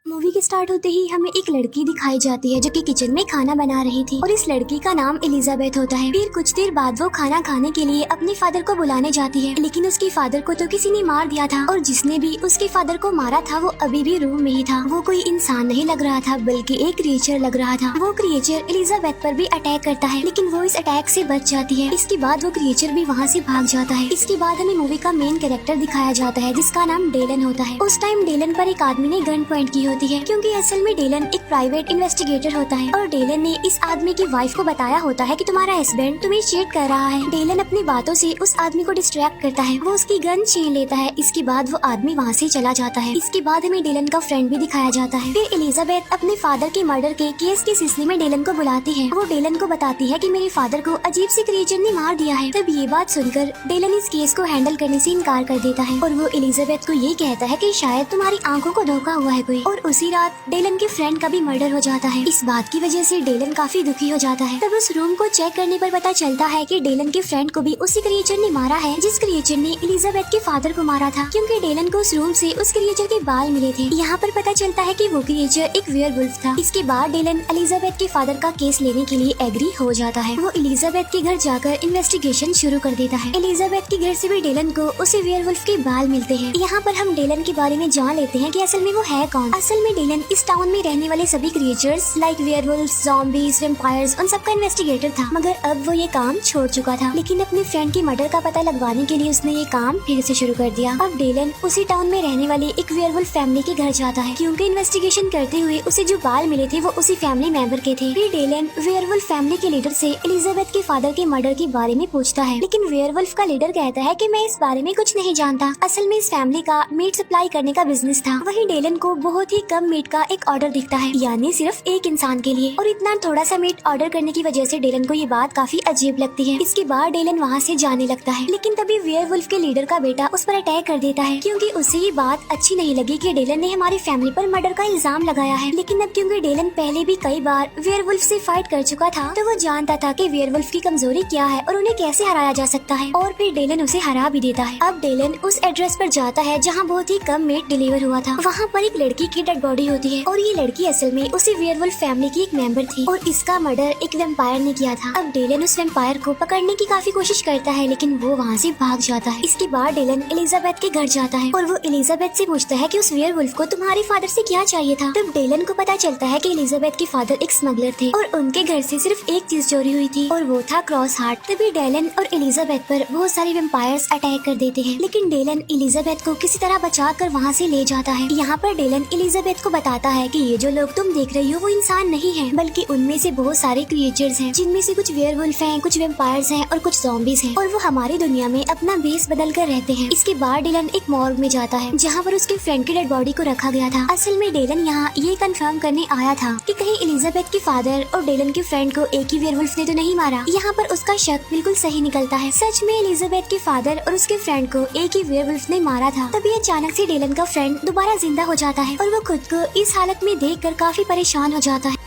Movie के start होते ही हमें एक लड़की दिखाई जाती है जो कि किचन में खाना बना रही थी और इस लड़की का नाम एलिजाबेथ होता है। फिर कुछ देर बाद वो खाना खाने के लिए अपने फादर को बुलाने जाती है, लेकिन उसके फादर को तो किसी ने मार दिया था और जिसने भी उसके फादर को मारा था वो अभी भी रूम में ही था। वो कोई इंसान नहीं लग रहा था बल्कि एक क्रिएचर लग रहा था। वो क्रिएचर एलिजाबेथ पर भी अटैक करता है, लेकिन वो इस अटैक से बच जाती है। इसके बाद वो क्रिएचर भी वहाँ से भाग जाता है। इसके बाद हमें मूवी का मेन कैरेक्टर दिखाया जाता है जिसका नाम डेलन होता है। उस टाइम डेलन पर एक आदमी ने गन पॉइंट की होती है क्योंकि असल में डेलन एक प्राइवेट इन्वेस्टिगेटर होता है और डेलन ने इस आदमी की वाइफ को बताया होता है कि तुम्हारा हस्बैंड तुम्हें चीट कर रहा है। डेलन अपनी बातों से उस आदमी को डिस्ट्रैक्ट करता है, वो उसकी गन छीन लेता है। इसके बाद वो आदमी वहाँ से चला जाता है। इसके बाद हमें डेलन का फ्रेंड भी दिखाया जाता है। फिर एलिजाबेथ अपने फादर के मर्डर के केस के सिलसिले में डेलन को बुलाती है। वो डेलन को बताती है कि मेरे फादर को अजीब से क्रिएचर ने मार दिया है। तब ये बात सुनकर डेलन इस केस को हैंडल करने से इनकार कर देता है और वो एलिजाबेथ को ये कहता है कि शायद तुम्हारी आंखों को धोखा हुआ है कोई। और उसी रात डेलन के फ्रेंड का भी मर्डर हो जाता है। इस बात की वजह से डेलन काफी दुखी हो जाता है। तब उस रूम को चेक करने पर पता चलता है कि डेलन के फ्रेंड को भी उसी क्रिएचर ने मारा है जिस क्रिएचर ने एलिजाबेथ के फादर को मारा था, क्योंकि डेलन को उस रूम से उस क्रिएचर के बाल मिले थे। यहाँ पर पता चलता है कि वो क्रिएचर एक वेयरवुल्फ था। इसके बाद डेलन एलिजाबेथ के फादर का केस लेने के लिए एग्री हो जाता है। वो एलिजाबेथ के घर जाकर इन्वेस्टिगेशन शुरू कर देता है। एलिजाबेथ के घर से भी डेलन को उसी वेयरवुल्फ के बाल मिलते हैं। यहाँ पर हम डेलन के बारे में जान लेते हैं कि असल में वो है कौन। असल में डेलन इस टाउन में रहने वाले सभी क्रिएचर्स लाइक वेयरवुल्फ्स, ज़ॉम्बीज, वैम्पायर्स उन सबका इन्वेस्टिगेटर था। मगर अब वो ये काम छोड़ चुका था, लेकिन अपने फ्रेंड के मर्डर का पता लगवाने के लिए उसने ये काम फिर से शुरू कर दिया। अब डेलन उसी टाउन में रहने वाली एक वेयरवुल्फ फैमिली के घर जाता है क्योंकि इन्वेस्टिगेशन करते हुए उसे जो बाल मिले थे वो उसी फैमिली मेंबर के थे। फिर डेलन वेयरवुल्फ फैमिली के लीडर से एलिजाबेथ के फादर के मर्डर के बारे में पूछता है, लेकिन वेयरवुल्फ का लीडर कहता है कि मैं इस बारे में कुछ नहीं जानता। असल में इस फैमिली का मीट सप्लाई करने का बिजनेस था। वहीं डेलन को बहुत ही कम मीट का एक ऑर्डर दिखता है, यानी सिर्फ एक इंसान के लिए, और इतना थोड़ा सा मीट ऑर्डर करने की वजह से डेलन को ये बात काफी अजीब लगती है। इसके बाद डेलन वहाँ से जाने लगता है, लेकिन तभी वेयरवुल्फ के लीडर का बेटा उस पर अटैक कर देता है क्योंकि उसे ये बात अच्छी नहीं लगी कि डेलन ने हमारी फैमिली पर मर्डर का इल्जाम लगाया है। लेकिन अब क्योंकि डेलन पहले भी कई बार वेयरवुल्फ से फाइट कर चुका था तो वो जानता था कि वेयरवुल्फ की कमजोरी क्या है और उन्हें कैसे हराया जा सकता है, और फिर डेलन उसे हरा भी देता है। अब डेलन उस एड्रेस पर जाता है जहाँ बहुत ही कम मीट डिलीवर हुआ था। वहाँ पर एक लड़की की डेड बॉडी होती है और ये लड़की असल में उसी वेयरवुल्फ फैमिली की एक मेंबर थी और इसका मर्डर एक वैम्पायर ने किया था। अब डेलन उस वैम्पायर को पकड़ने की काफी कोशिश करता है, लेकिन वो वहाँ से भाग जाता है। इसके बाद डेलन एलिजाबेथ के घर जाता है और वो एलिजाबेथ से पूछता है कि उस वेयरवुल्फ को तुम्हारे फादर से क्या चाहिए था। तब डेलन को पता चलता है कि एलिजाबेथ के फादर एक स्मगलर थे और उनके घर से सिर्फ एक चीज चोरी हुई थी और वो था क्रॉस हार्ट। तभी डेलन और एलिजाबेथ पर बहुत सारे वैम्पायर्स अटैक कर देते हैं, लेकिन डेलन एलिजाबेथ को किसी तरह बचा कर वहाँ से ले जाता है। यहाँ पर डेलन एलिजाबेथ को बताता है कि ये जो लोग तुम देख रही हो वो इंसान नहीं है, बल्कि उनमें से बहुत सारे क्रिएचर्स हैं, जिनमें से कुछ वेयरवुल्फ हैं, कुछ वैम्पायर्स हैं और कुछ ज़ॉम्बीज हैं, और वो हमारी दुनिया में अपना बेस बदल कर रहते हैं। इसके बाद डेलन एक मॉर्ग में जाता है जहाँ पर उसके फ्रेंड की डेड बॉडी को रखा गया था। असल में डेलन यहाँ ये कंफर्म करने आया था कि कहीं एलिजाबेथ के फादर और डेलन के फ्रेंड को एक ही वेयरवुल्फ ने तो नहीं मारा। यहाँ पर उसका शक बिल्कुल सही निकलता है। सच में एलिजाबेथ के फादर और उसके फ्रेंड को एक ही वेयरवुल्फ ने मारा था। तभी अचानक से डेलन का फ्रेंड दोबारा जिंदा हो जाता है और वो खुद को इस हालत में देखकर काफी परेशान हो जाता है।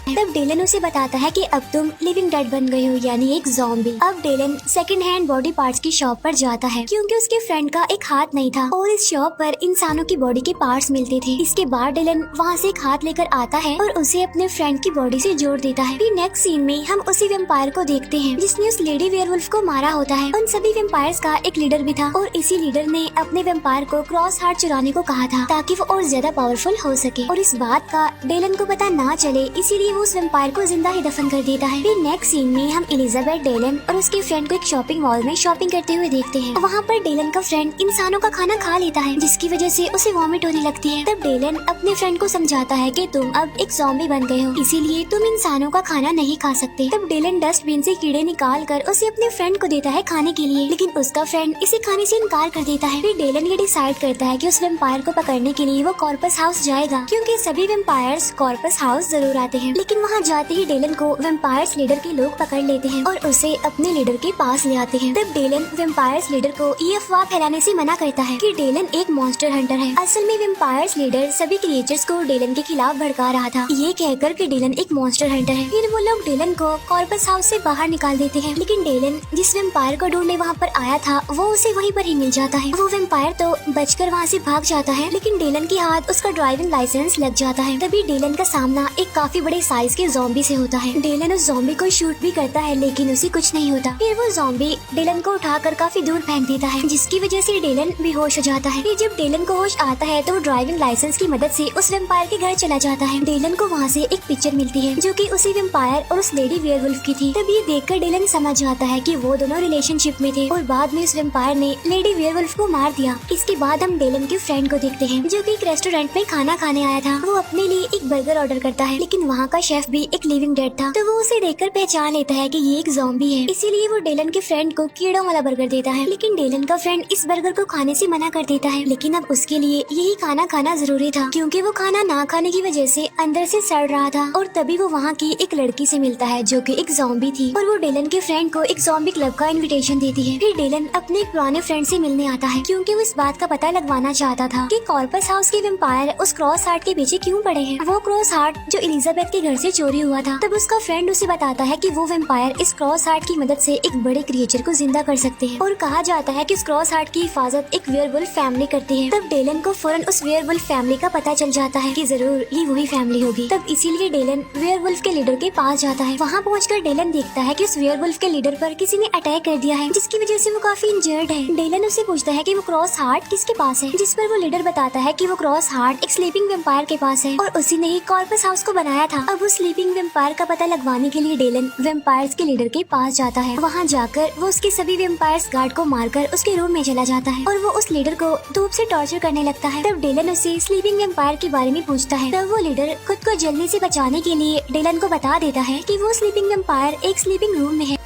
तब डेलन उसे बताता है कि अब तुम लिविंग डेड बन गई हो, यानी एक ज़ॉम्बी। अब Dillon second hand body parts की शॉप पर जाता है क्योंकि उसके फ्रेंड का एक हाथ नहीं था और इस शॉप पर इंसानों की बॉडी के पार्ट्स मिलते थे। इसके बाद डेलन वहाँ से एक हाथ लेकर आता है और उसे अपने फ्रेंड की बॉडी से जोड़ देता है। फिर नेक्स्ट सीन में हम उसी वैम्पायर को देखते हैं जिसने उस लेडी वेयरवुल्फ को मारा होता है। उन सभी वैम्पायर्स का एक लीडर भी था और इसी लीडर ने अपने वैम्पायर को क्रॉस हार्ट चुराने को कहा था ताकि वो और ज्यादा पावरफुल हो सके, और इस बात का डेलन को पता ना चले, इसीलिए वो उस वैम्पायर को जिंदा ही दफन कर देता है। फिर नेक्स्ट सीन में हम एलिजाबेथ, डेलन और उसके फ्रेंड को एक शॉपिंग मॉल में शॉपिंग करते हुए देखते हैं। वहाँ पर डेलन का फ्रेंड इंसानों का खाना खा लेता है जिसकी वजह से उसे वॉमिट होने लगती है। तब डेलन अपने फ्रेंड को समझाता है कि तुम अब एक ज़ॉम्बी बन गए हो, इसीलिए तुम इंसानों का खाना नहीं खा सकते। तब डेलन डस्टबिन से कीड़े निकाल कर उसे अपने फ्रेंड को देता है खाने के लिए, लेकिन उसका फ्रेंड इसे खाने से इनकार कर देता है। फिर डेलन ये डिसाइड करता है कि उस वैम्पायर को पकड़ने के लिए वो कॉर्पस हाउस जाएगा क्योंकि सभी वैम्पायर्स कॉर्पस हाउस जरूर आते हैं, लेकिन लेकिन वहाँ जाते ही डेलन को वेम्पायर्स लीडर के लोग पकड़ लेते हैं और उसे अपने लीडर के पास ले आते हैं। तब डेलन वेम्पायर्स लीडर को ये अफवाह फैलाने से मना करता है कि डेलन एक मॉन्स्टर हंटर है। असल में वेम्पायर्स लीडर सभी क्रिएचर्स को डेलन के खिलाफ भड़का रहा था, ये कहकर कि डेलन एक मॉन्स्टर हंटर है। फिर वो लोग डेलन को कॉर्पस हाउस से बाहर निकाल देते हैं, लेकिन डेलन जिस वेम्पायर को ढूंढने वहाँ पर आया था वो उसे वहीं पर ही मिल जाता है। वो वेम्पायर तो बचकर वहाँ से भाग जाता है, लेकिन डेलन के हाथ उसका ड्राइविंग लाइसेंस लग जाता है। तभी डेलन का सामना एक काफी बड़े साइज के ज़ॉम्बी से होता है। डेलन उस ज़ॉम्बी को शूट भी करता है, लेकिन उसे कुछ नहीं होता। फिर वो ज़ॉम्बी डेलन को उठाकर काफी दूर फेंक देता है, जिसकी वजह से डेलन बेहोश हो जाता है। फिर जब डेलन को होश आता है तो वो ड्राइविंग लाइसेंस की मदद से उस वेम्पायर के घर चला जाता है। डेलन को वहाँ से एक पिक्चर मिलती है जो कि उसी वेम्पायर और उस लेडी वेयरवुल्फ की थी। तब ये देखकर डेलन समझ जाता है कि वो दोनों रिलेशनशिप में थे और बाद में उस वेम्पायर ने लेडी वेयरवुल्फ को मार दिया। इसके बाद हम डेलन के फ्रेंड को देखते हैं जो कि एक रेस्टोरेंट में खाना खाने आया था। वो अपने लिए एक बर्गर ऑर्डर करता है, लेकिन वहाँ का शेफ भी एक लिविंग डेड था, तो वो उसे देखकर पहचान लेता है कि ये एक ज़ॉम्बी है। इसीलिए वो डेलन के फ्रेंड को कीड़ों वाला बर्गर देता है, लेकिन डेलन का फ्रेंड इस बर्गर को खाने से मना कर देता है। लेकिन अब उसके लिए यही खाना खाना जरूरी था, क्योंकि वो खाना ना खाने की वजह से अंदर से सड़ रहा था। और तभी वो वहाँ की एक लड़की से मिलता है जो कि एक ज़ॉम्बी थी, और वो डेलन के फ्रेंड को एक ज़ॉम्बी क्लब का इनविटेशन देती है। फिर डेलन अपने एक पुराने फ्रेंड से मिलने आता है, क्योंकि वो इस बात का पता लगवाना चाहता था कि कॉर्पस हाउस के वेम्पायर उस क्रॉस हार्ट के पीछे क्यों पड़े हैं। वो क्रॉस हार्ट जो एलिजाबेथ के घर से चोरी हुआ था। तब उसका फ्रेंड उसे बताता है कि वो वेम्पायर इस क्रॉस हार्ट की मदद से एक बड़े क्रिएचर को जिंदा कर सकते हैं, और कहा जाता है कि इस क्रॉस हार्ट की हिफाजत एक वेयरवुल्फ फैमिली करती है। तब डेलन को फौरन उस वेयरवुल्फ फैमिली का पता चल जाता है कि जरूर ये वही फैमिली होगी। तब इसीलिए डेलन वेयरवुल्फ के लीडर के पास जाता है। वहाँ पहुंचकर डेलन देखता है कि उस वेयरवुल्फ के लीडर पर किसी ने अटैक कर दिया है, जिसकी वजह से वो काफी इंजर्ड है। डेलन उससे पूछता है कि वो क्रॉस हार्ट किसके पास है, जिस पर वो लीडर बताता है कि वो क्रॉस हार्ट एक स्लीपिंग वेम्पायर के पास है, और उसी ने ही कॉर्पस हाउस को बनाया था। अब उस स्लीपिंग वेम्पायर का पता लगवाने के लिए डेलन वेम्पायर्स के लीडर के पास जाता है। वहाँ जाकर वो उसके सभी वेम्पायर्स गार्ड को मारकर उसके रूम में चला जाता है, और वो उस लीडर को धूप से टॉर्चर करने लगता है। तब डेलन उससे स्लीपिंग वेम्पायर के बारे में पूछता है। तब वो लीडर खुद को जलने से बचाने के लिए डेलन को बता देता है कि वो स्लीपिंग वेम्पायर एक स्लीपिंग रूम में है।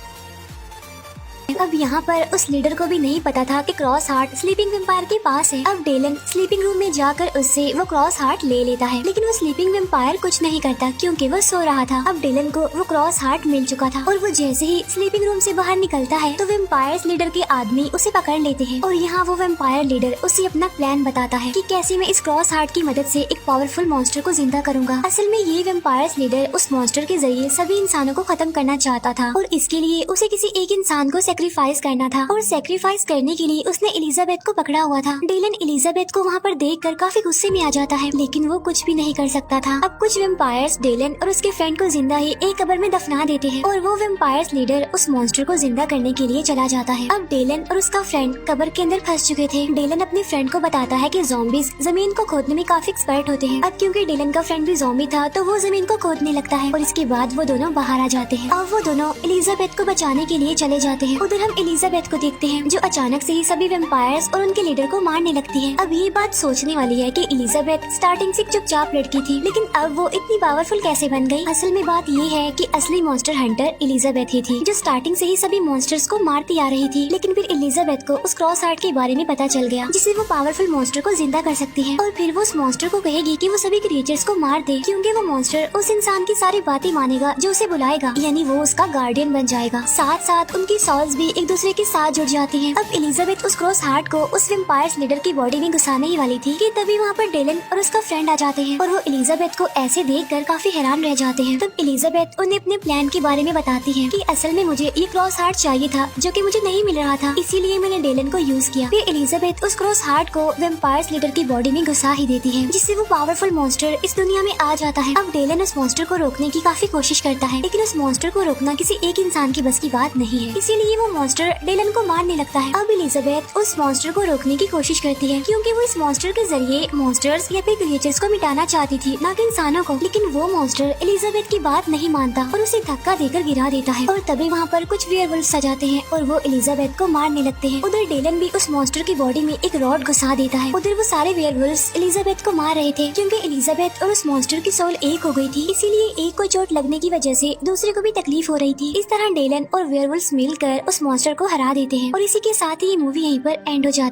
अब यहाँ पर उस लीडर को भी नहीं पता था कि क्रॉस हार्ट स्लीपिंग वेम्पायर के पास है। अब डेलन स्लीपिंग रूम में जाकर उससे वो क्रॉस हार्ट ले लेता है, लेकिन वो स्लीपिंग वेम्पायर कुछ नहीं करता, क्योंकि वो सो रहा था। अब डेलन को वो क्रॉस हार्ट मिल चुका था, और वो जैसे ही स्लीपिंग रूम से बाहर निकलता है तो वेम्पायर्स लीडर के आदमी उसे पकड़ लेते हैं, और यहाँ वो वेम्पायर लीडर उसे अपना प्लान बताता है कि कैसे मैं इस क्रॉस हार्ट की मदद से एक पावरफुल मॉन्स्टर को जिंदा करूंगा। असल में ये वेम्पायर्स लीडर उस मॉन्स्टर के जरिए सभी इंसानों को खत्म करना चाहता था, और इसके लिए उसे किसी एक इंसान को सेक्रीफाइस करना था, और सेक्रीफाइस करने के लिए उसने एलिजाबेथ को पकड़ा हुआ था। डेलन एलिजाबेथ को वहाँ पर देखकर काफी गुस्से में आ जाता है, लेकिन वो कुछ भी नहीं कर सकता था। अब कुछ वेम्पायर्स डेलन और उसके फ्रेंड को जिंदा ही एक कब्र में दफना देते हैं, और वो वेम्पायर्स लीडर उस मॉन्स्टर को जिंदा करने के लिए चला जाता है। अब डेलन और उसका फ्रेंड कब्र के अंदर फंस चुके थे। डेलन अपने फ्रेंड को बताता है कि ज़ॉम्बीज जमीन को खोदने में काफी एक्सपर्ट होते हैं। अब क्योंकि डेलन का फ्रेंड भी ज़ॉम्बी था तो वो जमीन को खोदने लगता है, और इसके बाद वो दोनों बाहर आ जाते हैं। अब वो दोनों एलिजाबेथ को बचाने के लिए चले जाते हैं। उधर हम एलिजाबेथ को देखते हैं जो अचानक से ही सभी वेम्पायर्स और उनके लीडर को मारने लगती है। अब ये बात सोचने वाली है कि एलिजाबेथ स्टार्टिंग से चुपचाप लड़की थी, लेकिन अब वो इतनी पावरफुल कैसे बन गई। असल में बात ये है कि असली मॉन्स्टर हंटर एलिजाबेथ ही थी, जो स्टार्टिंग से ही सभी मॉन्स्टर्स को मारती आ रही थी। लेकिन फिर एलिजाबेथ को उस क्रॉस हार्ट के बारे में पता चल गया, जिससे वो पावरफुल मॉन्स्टर को जिंदा कर सकती है, और फिर वो उस मॉन्स्टर को कहेगी कि वो सभी क्रिएचर्स को मार दे, क्योंकि वो मॉन्स्टर उस इंसान की सारी बातें मानेगा जो उसे बुलाएगा, यानी वो उसका गार्डियन बन जाएगा। साथ साथ उनकी सॉल्स भी एक दूसरे के साथ जुड़ जाती हैं। अब एलिजाबेथ उस क्रॉस हार्ट को उस वेम्पायर्स लीडर की बॉडी में घुसाने ही वाली थी कि तभी वहाँ पर डेलन और उसका फ्रेंड आ जाते हैं, और वो एलिजाबेथ को ऐसे देखकर काफी हैरान रह जाते हैं। तब एलिजाबेथ उन्हें अपने प्लान के बारे में बताती है कि असल में मुझे ये क्रॉस हार्ट चाहिए था, जो कि मुझे नहीं मिल रहा था, इसीलिए मैंने डेलन को यूज किया। फिर एलिजाबेथ उस क्रॉस हार्ट को वेम्पायर्स लीडर की बॉडी में घुसा ही देती है, जिससे वो पावरफुल मॉन्स्टर इस दुनिया में आ जाता है। अब डेलन उस मॉन्स्टर को रोकने की काफी कोशिश करता है, लेकिन उस मॉन्स्टर को रोकना किसी एक इंसान की बस की बात नहीं है, इसीलिए वो मॉन्स्टर डेलन को मारने लगता है। अब एलिजाबेथ उस मॉन्स्टर को रोकने की कोशिश करती है, क्योंकि वो इस मॉन्स्टर के जरिए मॉन्स्टर्स या फिर क्रिएचर्स को मिटाना चाहती थी, न कि इंसानों को। लेकिन वो मॉन्स्टर एलिजाबेथ की बात नहीं मानता और उसे धक्का देकर गिरा देता है, और तभी वहाँ पर कुछ वेयरवुल्फ आ जाते हैं और वो एलिजाबेथ को मारने लगते हैं। उधर डेलन भी उस मॉन्स्टर की बॉडी में एक रॉड घुसा देता है। उधर वो सारे वेयरवुल्फ्स एलिजाबेथ को मार रहे थे, क्योंकि एलिजाबेथ और उस मॉन्स्टर की सोल एक हो गई थी, इसीलिए एक को चोट लगने की वजह से दूसरे को भी तकलीफ हो रही थी। इस तरह डेलन और वेयरवुल्फ्स मिलकर उस मॉन्स्टर को हरा देते हैं, और इसी के साथ ही ये मूवी यहीं पर एंड हो जाती है।